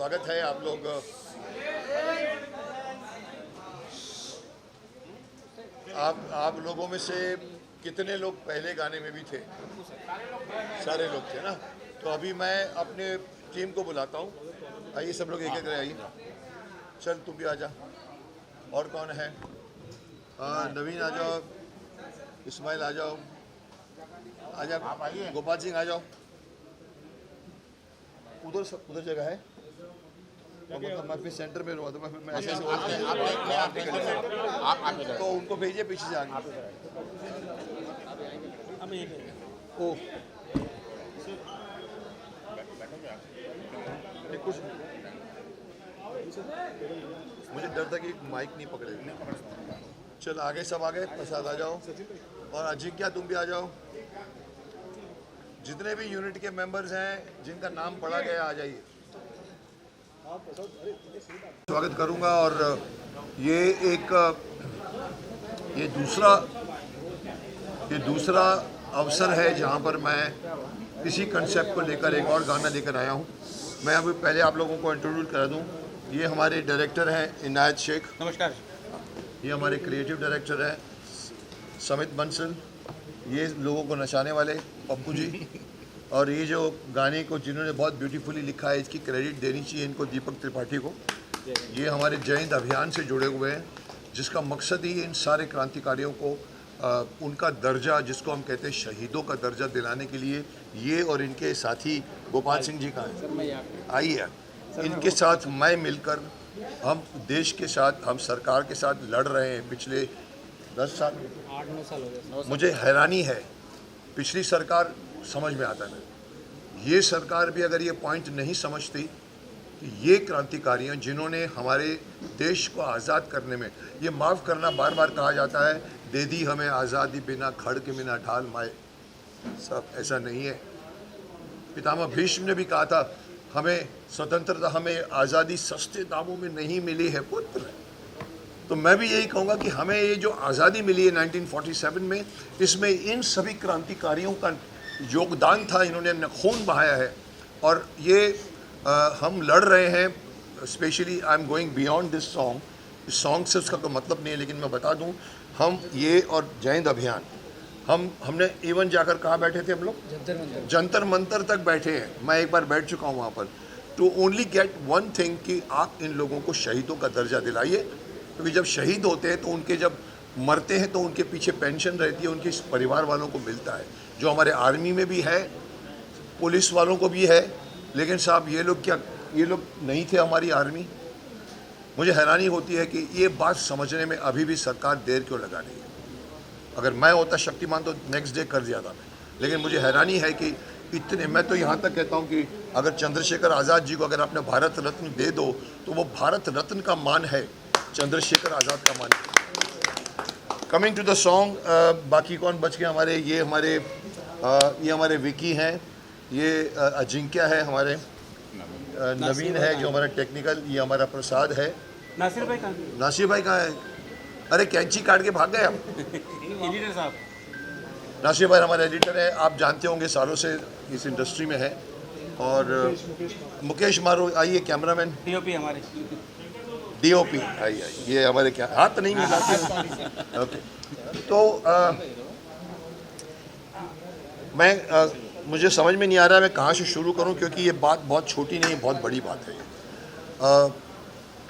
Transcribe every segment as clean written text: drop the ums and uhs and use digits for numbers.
स्वागत है। आप लोग आप लोगों में से कितने लोग पहले गाने में भी थे? सारे लोग थे ना। तो अभी मैं अपने टीम को बुलाता हूँ। आइए सब लोग एक एक आइए। चल तू भी आ जा। और कौन है? नवीन आ जाओ, इस्माइल आ जाओ, आ जा, गोपाल सिंह आ जाओ। उधर जगह है तो मतलब मैं फिर सेंटर में रहूँगा तो मैं फिर मैं ऐसे तो उनको भेजिए पीछे से आगे। ओ कुछ मुझे डर था कि माइक नहीं पकड़ेगा। चल आगे सब आ गए। प्रसाद आ जाओ और अजिंक्या तुम भी आ जाओ। जितने भी यूनिट के मेंबर्स हैं जिनका नाम पढ़ा गया आ जाइए। स्वागत करूंगा। और ये दूसरा अवसर है जहां पर मैं इसी कंसेप्ट को लेकर एक और गाना लेकर आया हूं। मैं अभी पहले आप लोगों को इंट्रोड्यूस करा दूं। ये हमारे डायरेक्टर हैं इनायत शेख। नमस्कार। ये हमारे क्रिएटिव डायरेक्टर हैं समित बंसल। ये लोगों को नचाने वाले पप्पू जी। और ये जो गाने को जिन्होंने बहुत ब्यूटीफुली लिखा है, इसकी क्रेडिट देनी चाहिए इनको, दीपक त्रिपाठी को। ये हमारे जय हिंद अभियान से जुड़े हुए हैं, जिसका मकसद ही इन सारे क्रांतिकारियों को उनका दर्जा, जिसको हम कहते हैं शहीदों का दर्जा, दिलाने के लिए ये और इनके साथी गोपाल सिंह जी का है। आइए इनके साथ मैं मिलकर हम देश के साथ, हम सरकार के साथ लड़ रहे हैं पिछले 10 साल, 8-9 साल हो गए। मुझे हैरानी है। पिछली सरकार समझ में आता है, ये सरकार भी अगर ये पॉइंट नहीं समझती कि ये क्रांतिकारियों जिन्होंने हमारे देश को आज़ाद करने में, ये माफ़ करना बार बार कहा जाता है, दे दी हमें आज़ादी बिना खड़ के बिना ढाल माए, सब ऐसा नहीं है। पितामह भीष्म ने भी कहा था, हमें स्वतंत्रता, हमें आज़ादी सस्ते दामों में नहीं मिली है पुत्र। तो मैं भी यही कहूँगा कि हमें ये जो आज़ादी मिली है 1947 में, इसमें इन सभी क्रांतिकारियों का योगदान था। इन्होंने खून बहाया है और ये हम लड़ रहे हैं। Specially I am going beyond this song. इस सॉन्ग से उसका कोई मतलब नहीं है, लेकिन मैं बता दूं, हम ये और जय हिंद अभियान, हमने इवन जाकर कहाँ बैठे थे हम लोग? जंतर मंतर तक बैठे हैं। मैं एक बार बैठ चुका हूँ वहाँ पर, to only get one thing कि आप इन लोगों को शहीदों का दर्जा दिलाइए। क्योंकि जब शहीद होते हैं तो उनके, जब मरते हैं तो उनके पीछे पेंशन रहती है, उनके परिवार वालों को मिलता है, जो हमारे आर्मी में भी है, पुलिस वालों को भी है। लेकिन साहब ये लोग क्या, ये लोग नहीं थे हमारी आर्मी? मुझे हैरानी होती है कि ये बात समझने में अभी भी सरकार देर क्यों लगा रही है। अगर मैं होता शक्तिमान तो नेक्स्ट डे कर दिया था मैं। लेकिन मुझे हैरानी है कि इतने, मैं तो यहाँ तक कहता हूँ कि अगर चंद्रशेखर आज़ाद जी को अगर आपने भारत रत्न दे दो तो वो भारत रत्न का मान है, चंद्रशेखर आज़ाद का मान है। कमिंग टू द सॉन्ग, बाकी कौन बच गए हमारे? ये हमारे विकी हैं, ये अजिंक्या है, हमारे नवीन है जो हमारा टेक्निकल, ये हमारा प्रसाद है। नासिर भाई कहाँ? नासिर भाई कहाँ है? अरे कैंची काट के भाग गए आप। एडिटर साहब। नासिर भाई हमारे एडिटर है, आप जानते होंगे, सालों से इस इंडस्ट्री में है। और मुकेश मारो, आइए कैमरामैन। डीओपी हमारे। डीओपी आइए, ये हमारे क्या हाथ तो नहीं मिलाते। ओके, तो मुझे समझ में नहीं आ रहा है मैं कहाँ से शुरू करूँ, क्योंकि ये बात बहुत छोटी नहीं, बहुत बड़ी बात है।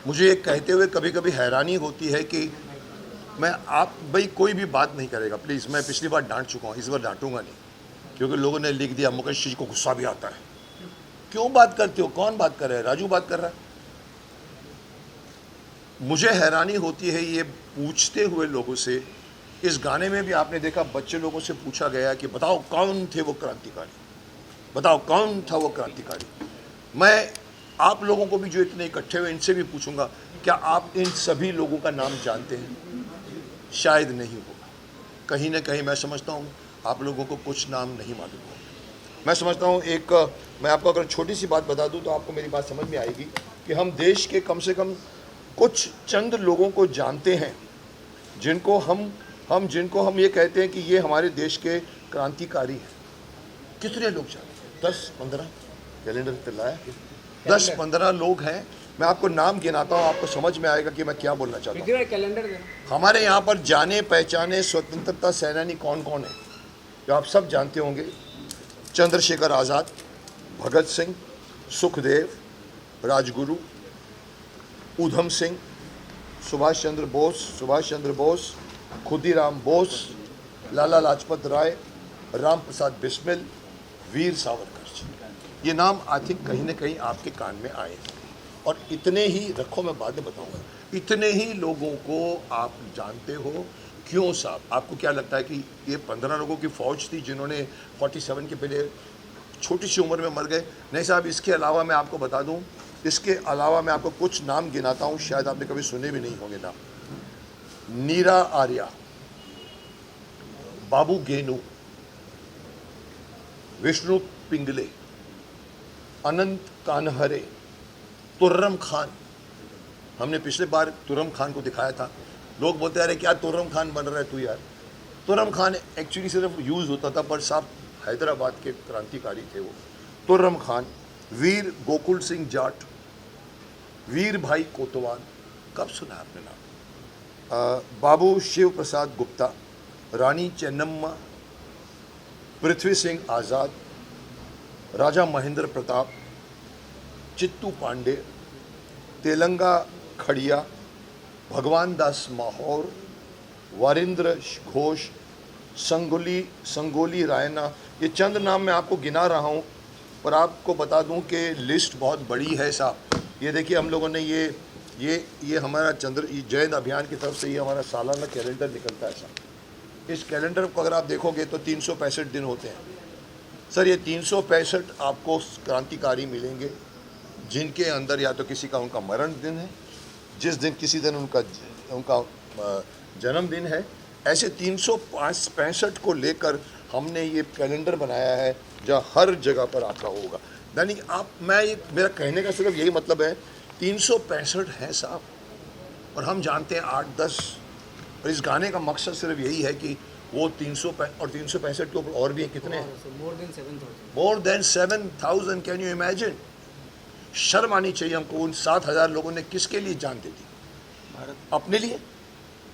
मुझे ये कहते हुए कभी कभी हैरानी होती है कि आप भाई कोई भी बात नहीं करेगा प्लीज़। मैं पिछली बार डांट चुका हूँ, इस बार डांटूंगा नहीं, क्योंकि लोगों ने लिख दिया, मुकेश जी को गुस्सा भी आता है। क्यों बात करते हो? कौन बात कर रहा है? राजू बात कर रहा है। मुझे हैरानी होती है ये पूछते हुए लोगों से। इस गाने में भी आपने देखा, बच्चे लोगों से पूछा गया कि बताओ कौन थे वो क्रांतिकारी, बताओ कौन था वो क्रांतिकारी। मैं आप लोगों को भी जो इतने इकट्ठे हुए, इनसे भी पूछूंगा, क्या आप इन सभी लोगों का नाम जानते हैं? शायद नहीं होगा। कहीं ना कहीं मैं समझता हूँ आप लोगों को कुछ नाम नहीं मालूम होगा। मैं समझता हूँ मैं आपको अगर छोटी सी बात बता दूँ तो आपको मेरी बात समझ में आएगी कि हम देश के कम से कम कुछ चंद लोगों को जानते हैं, जिनको हम ये कहते हैं कि ये हमारे देश के क्रांतिकारी हैं। कितने लोग जानते हैं? 10-15 कैलेंडर पे लाया। 10-15 लोग हैं, मैं आपको नाम गिनाता हूँ, आपको समझ में आएगा कि मैं क्या बोलना चाहता हूँ। कैलेंडर देना। हमारे यहाँ पर जाने पहचाने स्वतंत्रता सेनानी कौन कौन है जो आप सब जानते होंगे। चंद्रशेखर आज़ाद, भगत सिंह, सुखदेव, राजगुरु, ऊधम सिंह, सुभाष चंद्र बोस, खुदीराम बोस, लाला लाजपत राय, राम प्रसाद बिस्मिल, वीर सावरकर जी। ये नाम आई थिंक कहीं ना कहीं आपके कान में आए हैं। और इतने ही, रखो मैं बाद में बताऊंगा, इतने ही लोगों को आप जानते हो। क्यों साहब, आपको क्या लगता है कि ये 15 लोगों की फौज थी जिन्होंने 47 के पहले छोटी सी उम्र में मर गए? नहीं साहब, इसके अलावा मैं आपको बता दूं, इसके अलावा मैं आपको कुछ नाम गिनाता हूं, शायद आपने कभी सुने भी नहीं होंगे नाम। नीरा आर्या, बाबू गेनू, विष्णु पिंगले, अनंत कानहरे, तुर्रम खान। हमने पिछले बार तुर्रम खान को दिखाया था। लोग बोलते अरे क्या तुर्रम खान बन रहा है तू यार। तुर्रम खान एक्चुअली सिर्फ यूज़ होता था, पर साहब हैदराबाद के क्रांतिकारी थे वो। तुर्रम खान, वीर गोकुल सिंह जाट, वीर भाई कोतवाल, कब सुना आपने नाम? बाबू शिव प्रसाद गुप्ता, रानी चेन्नम्मा, पृथ्वी सिंह आज़ाद, राजा महेंद्र प्रताप, चित्तू पांडे, तेलंगा खड़िया, भगवान दास माहौर, वारिंद्र घोष, संगोली रायना। ये चंद नाम मैं आपको गिना रहा हूँ, पर आपको बता दूं कि लिस्ट बहुत बड़ी है साहब। ये देखिए, हम लोगों ने ये हमारा जयंत अभियान की तरफ से ये हमारा सालाना कैलेंडर निकलता है साहब। इस कैलेंडर को अगर आप देखोगे तो 365 दिन होते हैं सर। ये 365 आपको क्रांतिकारी मिलेंगे जिनके अंदर या तो किसी का उनका मरण दिन है, जिस दिन किसी दिन उनका जन्मदिन है। ऐसे 365 को लेकर हमने ये कैलेंडर बनाया है जहाँ हर जगह पर आपका होगा। यानी मेरा कहने का सिर्फ यही मतलब है, 365 है साहब, और हम जानते हैं 8-10। और इस गाने का मकसद सिर्फ यही है कि वो 365 के ऊपर और भी हैं, कितने हैं? More than 7,000। Can you imagine? शर्म आनी चाहिए हमको। उन 7,000 लोगों ने किसके लिए जान दे दी? अपने लिए,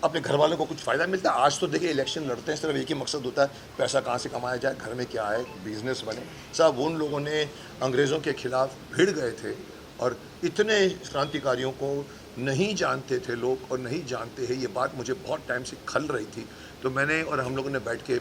अपने घर वालों को कुछ फ़ायदा मिलता है? आज तो देखिए इलेक्शन लड़ते हैं, सिर्फ एक ही मकसद होता है, पैसा कहाँ से कमाया जाए, घर में क्या है, बिजनेस बने। साहब उन लोगों ने अंग्रेज़ों के खिलाफ भिड़ गए थे, और इतने क्रांतिकारियों को नहीं जानते थे लोग, और नहीं जानते हैं। ये बात मुझे बहुत टाइम से खल रही थी, तो मैंने और हम लोगों ने बैठ के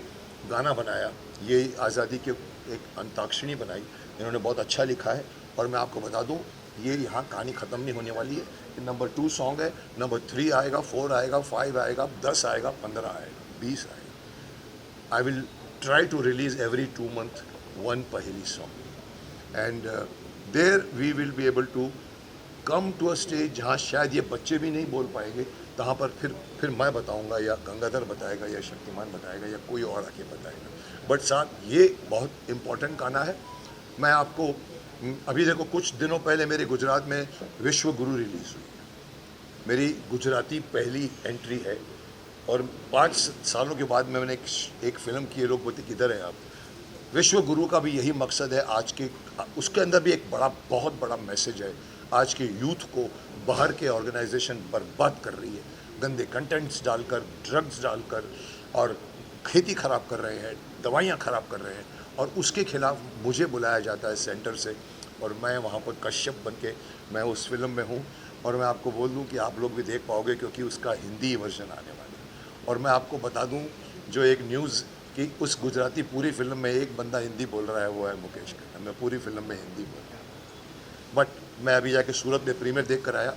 गाना बनाया। ये आज़ादी के एक अंताक्षरी बनाई, इन्होंने बहुत अच्छा लिखा है। और मैं आपको बता दूं, ये यहाँ कहानी ख़त्म नहीं होने वाली है। नंबर 2 सॉन्ग है, नंबर 3 आएगा, 4 आएगा, 5 आएगा, 10 आएगा, 15 आएगा, 20 आएगा। I will try to release every 2 months 1 पहेली song, and there we will be able to come to a stage जहाँ शायद ये बच्चे भी नहीं बोल पाएंगे, तहाँ पर फिर मैं बताऊँगा, या गंगाधर बताएगा, या शक्तिमान बताएगा, या कोई और आके बताएगा। बट साहब ये बहुत इम्पोर्टेंट गाना है। मैं आपको अभी देखो, कुछ दिनों पहले मेरे गुजरात में विश्व गुरु रिलीज़ हुई है। मेरी गुजराती पहली एंट्री है, और 5 सालों के बाद मैंने एक फ़िल्म की है। लोग बोलते किधर हैं आप? विश्व गुरु का भी यही मकसद है आज के, उसके अंदर भी एक बहुत बड़ा मैसेज है। आज के यूथ को बाहर के ऑर्गेनाइजेशन बर्बाद कर रही है, गंदे कंटेंट्स डालकर, ड्रग्स डालकर, और खेती ख़राब कर रहे हैं, दवाइयाँ ख़राब कर रहे हैं, और उसके खिलाफ मुझे बुलाया जाता है सेंटर से, और मैं वहाँ पर कश्यप बन के मैं उस फिल्म में हूँ। और मैं आपको बोल दूँ कि आप लोग भी देख पाओगे, क्योंकि उसका हिंदी वर्जन आने वाला है। और मैं आपको बता दूँ, जो एक न्यूज़ कि उस गुजराती पूरी फिल्म में एक बंदा हिंदी बोल रहा है, वो है मुकेश खन्ना। मैं पूरी फिल्म में हिंदी बोल रहा हूँ। बट मैं अभी जाके सूरत में प्रीमियर देख कर आया,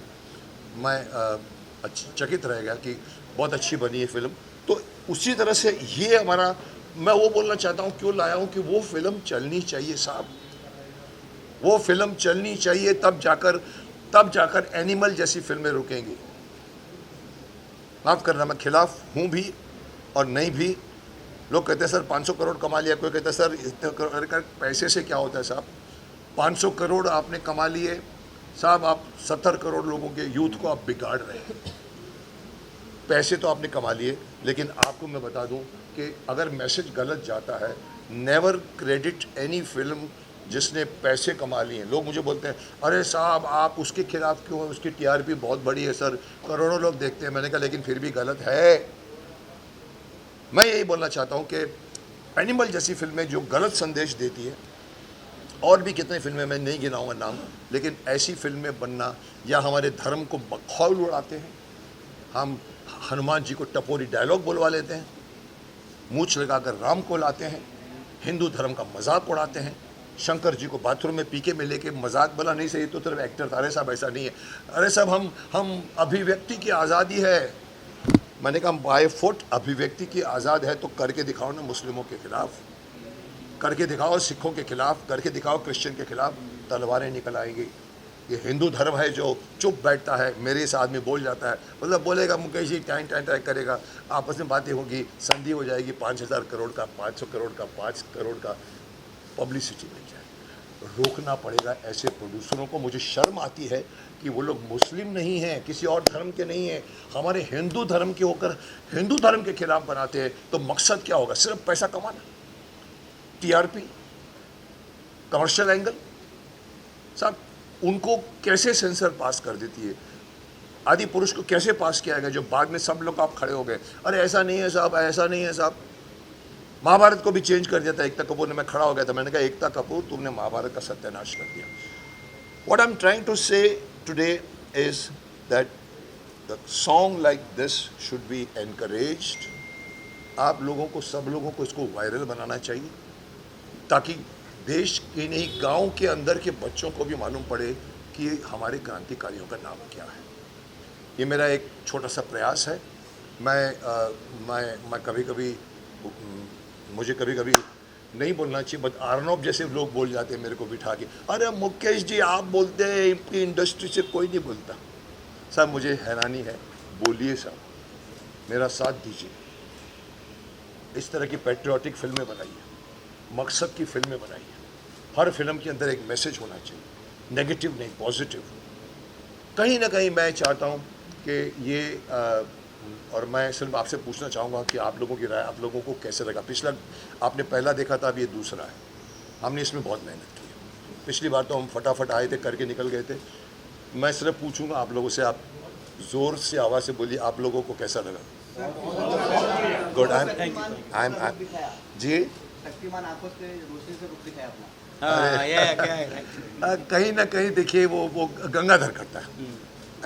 मैं चकित रह गया कि बहुत अच्छी बनी है फिल्म। तो उसी तरह से ये हमारा, मैं वो बोलना चाहता हूँ, क्यों लाया हूँ कि वो फिल्म चलनी चाहिए साहब, वो फिल्म चलनी चाहिए, तब जाकर एनिमल जैसी फिल्में रुकेंगी। माफ़ करना, मैं खिलाफ हूँ भी और नहीं भी। लोग कहते हैं सर 500 करोड़ कमा लिया, कोई कहता है सर इतने करोड़ का पैसे से क्या होता है साहब। 500 करोड़ आपने कमा लिए साहब, आप 70 करोड़ लोगों के यूथ को आप बिगाड़ रहे हैं। पैसे तो आपने कमा लिए, लेकिन आपको मैं बता दूं कि अगर मैसेज गलत जाता है, नेवर क्रेडिट एनी फिल्म जिसने पैसे कमा लिए हैं। लोग मुझे बोलते हैं अरे साहब आप उसके खिलाफ क्यों हैं, उसकी टीआरपी बहुत बड़ी है सर, करोड़ों लोग देखते हैं। मैंने कहा लेकिन फिर भी गलत है। मैं यही बोलना चाहता हूँ कि एनिमल जैसी फिल्में जो गलत संदेश देती है, और भी कितनी फिल्में मैं नहीं गिनाऊंगा नाम, लेकिन ऐसी फिल्में बनना, या हमारे धर्म को बखौल उड़ाते हैं, हम हनुमान जी को टपोरी डायलॉग बोलवा लेते हैं, मूछ लगाकर राम को लाते हैं, हिंदू धर्म का मजाक उड़ाते हैं, शंकर जी को बाथरूम में पीके में लेके मजाक बोला नहीं सही तो सिर्फ एक्टर था। अरे साहब ऐसा नहीं है, अरे साहब हम अभिव्यक्ति की आज़ादी है। मैंने कहा बाय फुट अभिव्यक्ति की आज़ाद है तो करके दिखाओ ना मुस्लिमों के खिलाफ, करके दिखाओ सिखों के खिलाफ, करके दिखाओ क्रिश्चियन के खिलाफ, तलवारें निकल आएंगी। ये हिंदू धर्म है जो चुप बैठता है, मेरे से आदमी बोल जाता है, मतलब बोलेगा Mukesh ji time time time करेगा, आपस में बातें होगी, संधि हो जाएगी, 5,000 करोड़ का, 500 करोड़ का, 5 करोड़ का पब्लिसिटी मिल जाए। रोकना पड़ेगा ऐसे प्रोड्यूसरों को। मुझे शर्म आती है कि वो लोग मुस्लिम नहीं हैं, किसी और धर्म के नहीं हैं, हमारे हिंदू धर्म के होकर हिंदू धर्म के खिलाफ बनाते हैं। तो मकसद क्या होगा? सिर्फ पैसा कमाना, टीआरपी, कमर्शियल एंगल। साहब उनको कैसे सेंसर पास कर देती है? आदि पुरुष को कैसे पास किया गया जो बाद में सब लोग आप खड़े हो गए, अरे ऐसा नहीं है साहब, ऐसा नहीं है साहब। महाभारत को भी चेंज कर दिया था एकता कपूर ने। मैं खड़ा हो गया था, मैंने कहा एकता कपूर तुमने महाभारत का सत्यानाश कर दिया। What I am trying to say today is that the song like this should be encouraged. आप लोगों को, सब लोगों को इसको वायरल बनाना चाहिए ताकि देश के नहीं गांव के अंदर के बच्चों को भी मालूम पड़े कि हमारे क्रांतिकारियों का नाम क्या है। ये मेरा एक छोटा सा प्रयास है। मैं कभी कभी, मुझे कभी कभी नहीं बोलना चाहिए, बट अर्नब जैसे लोग बोल जाते हैं मेरे को बिठा के, अरे मुकेश जी आप बोलते हैं, इनकी इंडस्ट्री से कोई नहीं बोलता। साहब मुझे हैरानी है, बोलिए साहब, मेरा साथ दीजिए। इस तरह की पैट्रियोटिक फिल्में बनाइए, मकसद की फिल्में बनाइए। हर फिल्म के अंदर एक मैसेज होना चाहिए, नेगेटिव नहीं, पॉजिटिव। कहीं ना कहीं मैं चाहता हूँ कि ये और मैं सिर्फ आपसे पूछना चाहूँगा कि आप लोगों की राय, आप लोगों को कैसे लगा? पिछला आपने पहला देखा था, अब ये दूसरा है। हमने इसमें बहुत मेहनत की है। पिछली बार तो हम फटाफट आए थे, करके निकल गए थे। मैं सिर्फ पूछूंगा आप लोगों से, आप ज़ोर से आवाज़ से बोलिए, आप लोगों को कैसा लगा? गुड। आई एम जी शक्तिमान आंखों से रोशनी से रूप दिखाया अपना। कहीं ना कहीं देखिए वो गंगाधर करता है,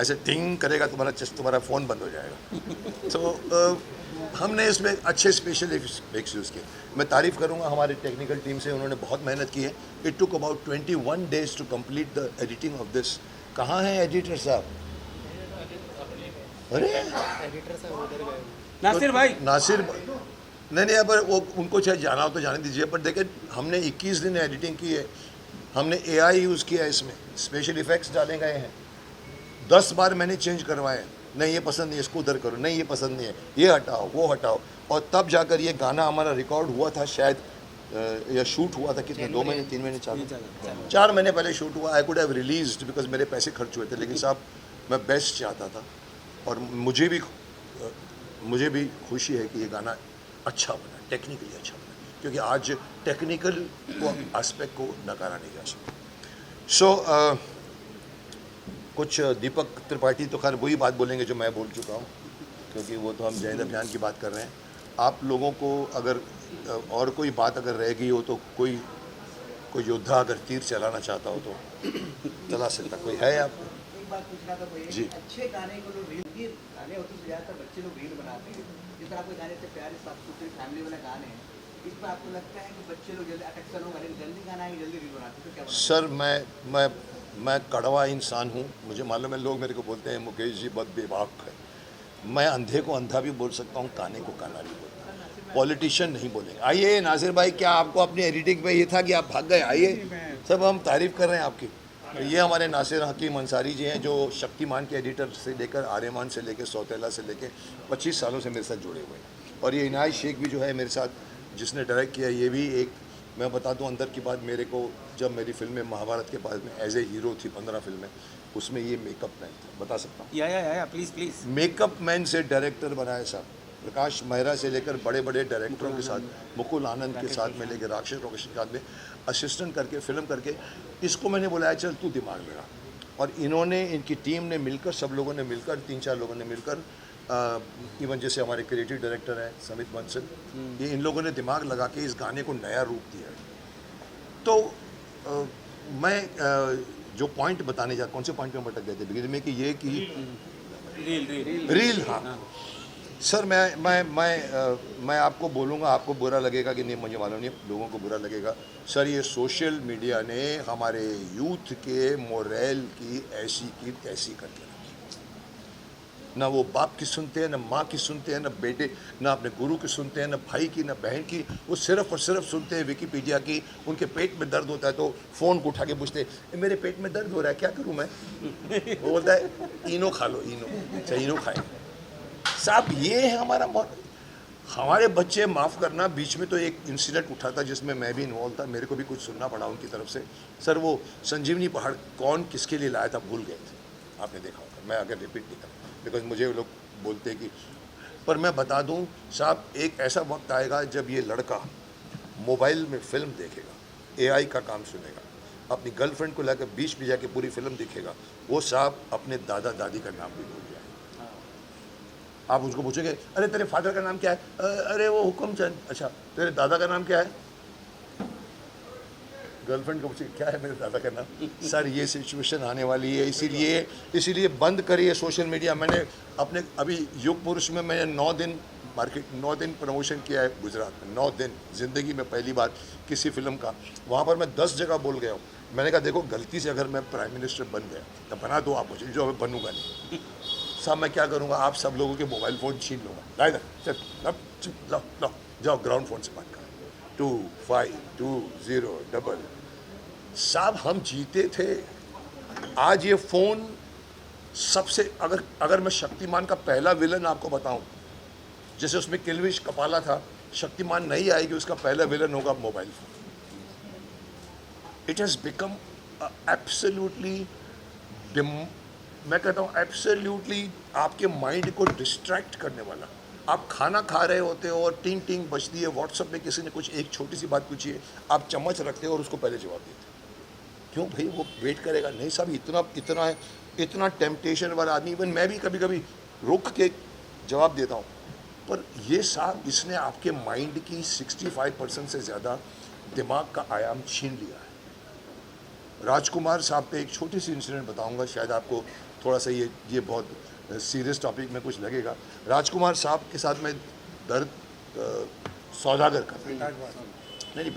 ऐसे टिंग करेगा तुम्हारा फ़ोन बंद हो जाएगा। तो हमने इसमें अच्छे स्पेशल इफेक्ट्स यूज़ किए। मैं तारीफ़ करूंगा हमारी टेक्निकल टीम से, उन्होंने बहुत मेहनत की है। It took about 21 days to complete the editing of this. कहाँ हैं एडिटर साहब? अरे नासिर भाई, नासिर नहीं, अब वो उनको चाहे जाना हो तो जाने दीजिए, पर देखिए हमने 21 दिन एडिटिंग की है। हमने AI यूज़ किया है, इसमें स्पेशल इफेक्ट्स डाले गए हैं। 10 बार मैंने चेंज करवाए, नहीं ये पसंद नहीं है, इसको उधर करो, नहीं ये पसंद नहीं है, ये हटाओ, वो हटाओ, और तब जाकर ये गाना हमारा रिकॉर्ड हुआ था। शायद या शूट हुआ था कितने, 2 महीने 3 महीने 4 महीने पहले शूट हुआ। I could have released because मेरे पैसे खर्च हुए थे, लेकिन साहब मैं बेस्ट चाहता था, और मुझे भी खुशी है कि ये गाना अच्छा बना, टेक्निकली अच्छा बना, क्योंकि आज टेक्निकल को एस्पेक्ट को नकारा नहीं जा सकता। सो कुछ दीपक त्रिपाठी तो खैर वही बात बोलेंगे जो मैं बोल चुका हूँ, क्योंकि वो तो हम जय हिंद अभियान की बात कर रहे हैं। आप लोगों को अगर और कोई बात अगर रह गई हो तो कोई योद्धा अगर तीर चलाना चाहता हो तो चला सकता, कोई है आपको? एक बात पूछना था भैया, जी। अच्छे गाने को लोग रील, ये गाने होते हैं ज़्यादातर बच्चे लोग रील बनाते हैं, जिस तरह आपके गाने से प्यारे साफ सुथरे फैमिली वाले गाने हैं, इस पर आपको लगता है कि बच्चे लोग जल्दी अट्रैक्शन होगा, जल्दी गाना है, जल्दी रील बनाते हैं, तो क्या बनाते सर मैं कड़वा इंसान हूँ, मुझे मालूम है। लोग मेरे को बोलते हैं मुकेश जी बहुत बेबाक है। मैं अंधे को अंधा भी बोल सकता हूँ, काने को काना भी बोलता हूँ, पॉलिटिशियन नहीं बोलेंगे। आइए नासिर भाई, क्या आपको अपनी एडिटिंग में ये था कि आप भाग गए? आइए, सब हम तारीफ़ कर रहे हैं आपकी। तो ये हमारे नासिर हकीम अंसारी जी हैं, जो शक्तिमान के एडिटर से लेकर आर्यमान से लेकर सौतेला से लेकर 25 सालों से मेरे साथ जुड़े हुए हैं। और ये इनायत शेख भी जो है मेरे साथ, जिसने डायरेक्ट किया, ये भी एक, मैं बता दूं अंदर की बात, मेरे को जब मेरी फिल्में महाभारत के बाद में एज ए हीरो थी 15 फिल्में, उसमें ये मेकअप मैन था, बता सकता हूँ। या प्लीज प्लीज। मेकअप मैन से डायरेक्टर बनाया साहब, प्रकाश मेहरा से लेकर बड़े बड़े डायरेक्टरों के साथ, मुकुल आनंद के साथ में लेकर राकेश रोशन के साथ में असिस्टेंट करके फिल्म करके इसको मैंने बुलाया, चल तू दिमाग लगा। और इन्होंने, इनकी टीम ने मिलकर, सब लोगों ने मिलकर, 3-4 लोगों ने मिलकर, इवन जैसे हमारे क्रिएटिव डायरेक्टर हैं समित बंसल, ये इन लोगों ने दिमाग लगा के इस गाने को नया रूप दिया है। तो मैं जो पॉइंट बताने जा, कौन से पॉइंट में भटक गए थे बिगिनिंग में, कि ये कि रील, हाँ सर, मैं आपको बोलूँगा, आपको बुरा लगेगा कि नहीं मुझे मालूम नहीं, लोगों को बुरा लगेगा सर, ये सोशल मीडिया ने हमारे यूथ के मोरल की ऐसी की तैसी करके रखी। ना वो बाप की सुनते हैं, ना माँ की सुनते हैं, ना बेटे, ना अपने गुरु की सुनते हैं, ना भाई की, ना बहन की। वो सिर्फ और सिर्फ सुनते हैं विकीपीडिया की। उनके पेट में दर्द होता है तो फ़ोन को उठा के पूछते हैं, मेरे पेट में दर्द हो रहा है, क्या करूँ मैं? वो बोलता है इनो खा लो, इनो। अच्छा, इनो खाएं साहब, ये है हमारा हमारे बच्चे, माफ़ करना, बीच में तो एक इंसिडेंट उठा था जिसमें मैं भी इन्वॉल्व था, मेरे को भी कुछ सुनना पड़ा उनकी तरफ से। सर, वो संजीवनी पहाड़ कौन किसके लिए लाया था भूल गए थे, आपने देखा होगा, मैं अगर रिपीट नहीं करूँ बिकॉज मुझे वो लोग बोलते हैं कि, पर मैं बता दूँ साहब, एक ऐसा वक्त आएगा जब ये लड़का मोबाइल में फ़िल्म देखेगा, AI का काम सुनेगा, अपनी गर्लफ्रेंड को लाकर बीच में जाके पूरी फिल्म दिखेगा, वो साहब अपने दादा दादी का नाम भी भूल जाए। आप उसको पूछेंगे, अरे तेरे फादर का नाम क्या है? अरे वो हुक्मचंद। अच्छा, तेरे दादा का नाम क्या है? गर्लफ्रेंड को पूछेंगे, क्या है मेरे दादा का नाम? सर, ये सिचुएशन आने वाली है, इसीलिए बंद करिए सोशल मीडिया। मैंने अपने अभी युग पुरुष में मैंने 9 दिन 9 दिन प्रमोशन किया है गुजरात में, 9 दिन ज़िंदगी में पहली बार किसी फिल्म का। वहाँ पर मैं 10 जगह बोल गया हूँ। मैंने कहा देखो, गलती से अगर मैं प्राइम मिनिस्टर बन गया तो बना दो आप मुझे, जो मैं बनूंगा नहीं साहब। मैं क्या करूँगा, आप सब लोगों के मोबाइल फ़ोन छीन लूँगा। ला इधर, चल, अब लो, जाओ ग्राउंड फ़ोन से बात करो, 2520 साहब, हम जीते थे। आज ये फ़ोन सबसे, अगर मैं शक्तिमान का पहला विलन आपको बताऊं, जैसे उसमें किल्विश कपाला था, शक्तिमान नहीं आएगी, उसका पहला विलन होगा mobile phone. It has become absolutely, मैं कहता हूँ एब्सोल्युटली आपके माइंड को डिस्ट्रैक्ट करने वाला। आप खाना खा रहे होते हो और टिंग टिंग बजती है, व्हाट्सएप में किसी ने कुछ एक छोटी सी बात पूछी है, आप चम्मच रखते हो और उसको पहले जवाब देते हो। क्यों भाई, वो वेट करेगा? नहीं साहब, इतना है, इतना टेम्पटेशन वाला आदमी। इवन मैं भी कभी कभी रोक के जवाब देता हूँ, पर ये साहब, इसने आपके माइंड की 65% से ज़्यादा दिमाग का आयाम छीन लिया है। राजकुमार साहब पे एक छोटी सी इंसिडेंट बताऊंगा, शायद आपको थोड़ा सा ये बहुत सीरियस टॉपिक में कुछ लगेगा। राजकुमार साहब के साथ मैं दर्द सौदागर का, नहीं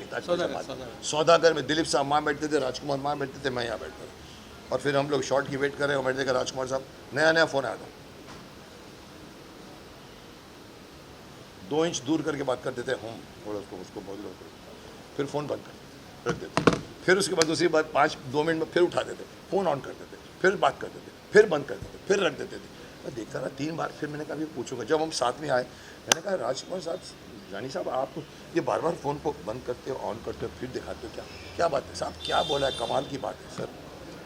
सौदागर में दिलीप साहब वहाँ बैठते थे, राजकुमार वहाँ बैठते थे, मैं यहाँ बैठता था, और फिर हम लोग शॉट की वेट कर रहे हैं और मैंने देखा राजकुमार साहब नया फ़ोन आया था, 2 इंच दूर करके बात करते थे, हम थोड़ा उसको बहुत लोग, फिर फ़ोन बंद कर रख देते, फिर उसके बाद दूसरी बात 2 मिनट में फिर उठा देते, फ़ोन ऑन कर देते, फिर बात करते थे, फिर बंद कर देते, फिर रख देते थे। मैं देखता रहा 3 बार, फिर मैंने कहा भी पूछूंगा। जब हम साथ में आए, मैंने कहा राजकुमार साहब, जानी साहब, आप ये बार बार फ़ोन को बंद करते हो, ऑन करते हो, फिर दिखाते हो, क्या बात है साहब, क्या बोला है? कमाल की बात है सर।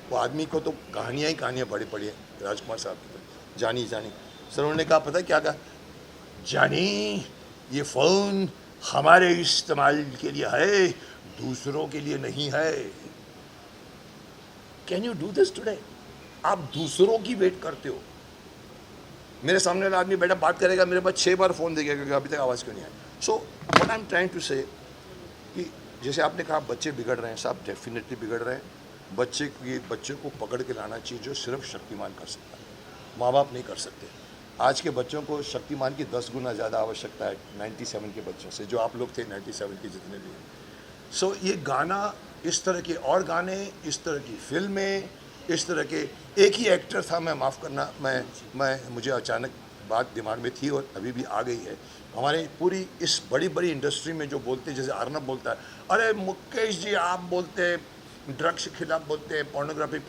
वो आदमी को तो कहानियाँ ही कहानियाँ पड़ी है राजकुमार साहब की तो। जानी सर, उन्होंने कहा, पता क्या कहा? जानी, ये फ़ोन हमारे इस्तेमाल के लिए है, दूसरों के लिए नहीं है। Can you do this today? आप दूसरों की वेट करते हो। मेरे सामने वाला आदमी बेटा बात करेगा, मेरे पास 6 बार फ़ोन देखेगा कि अभी तक आवाज़ क्यों नहीं आई। So what I am trying to say, कि जैसे आपने कहा बच्चे बिगड़ रहे हैं साहब, डेफिनेटली बिगड़ रहे हैं। बच्चे को पकड़ के लाना चाहिए, जो सिर्फ शक्तिमान कर सकता है, माँ बाप नहीं कर सकते। आज के बच्चों को शक्तिमान की 10 गुना ज़्यादा आवश्यकता है 97 के बच्चों से, जो आप लोग थे 97 के जितने भी हैं। सो ये गाना, इस तरह के और गाने, इस तरह की फिल्में, इस तरह के, एक ही एक्टर था, मैं माफ़ करना, मुझे अचानक बात दिमाग में थी और अभी भी आ गई है। हमारे पूरी इस बड़ी इंडस्ट्री में जो बोलते, जैसे अर्नब बोलता है, अरे मुकेश जी आप बोलते ड्रग्स के खिलाफ बोलते हैं, पोर्नोग्राफी,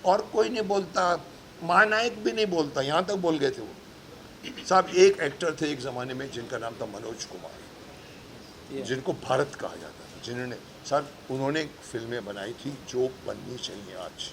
और कोई नहीं बोलता, महानायक भी नहीं बोलता, यहाँ तक बोल गए थे वो साहब। एक एक्टर थे एक ज़माने में जिनका नाम था मनोज कुमार, जिनको भारत कहा जाता था, जिन्होंने सर, उन्होंने फिल्में बनाई थी जो बननी चाहिए आज।